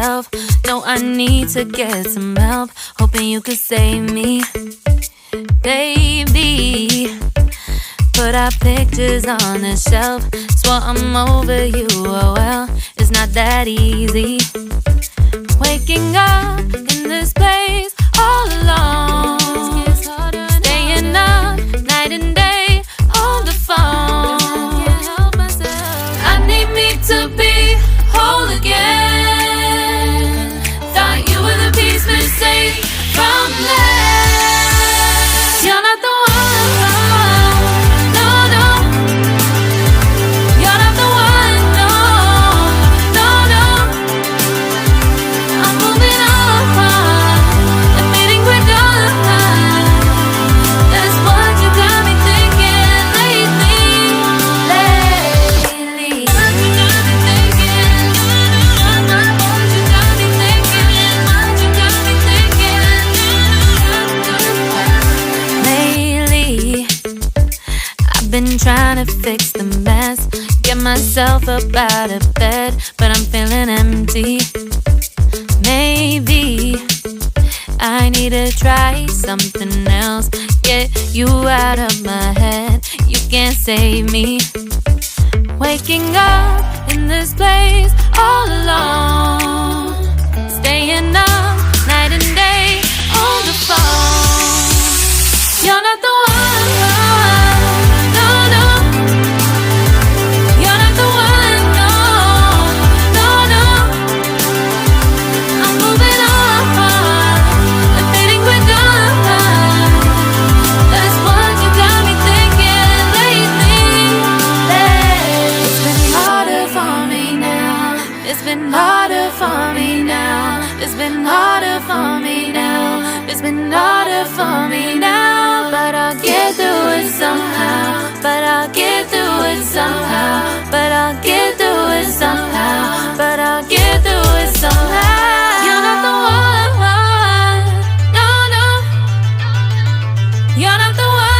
myself. No, I need to get some help. Hoping you could save me, baby. Put our pictures on the shelf. Swore I'm over you, oh well, it's not that easy. Waking up in this place all alone, staying up night and day on the phone. I need me to be whole again. Thought you were the piece missing from last. You're not the one. Been trying to fix the mess, get myself up out of bed, but I'm feeling empty. Maybe I need to try something else, get you out of my head. You can't save me. Waking up in this place all alone, staying up night and day on the phone. You're not the one. It's been harder for me now. It's been harder for me now. It's been harder for me now. But I'll get through it somehow. But I'll get through it somehow. But I'll get through it somehow. But I'll get through it somehow. You're not the one. No, no. You're not the one.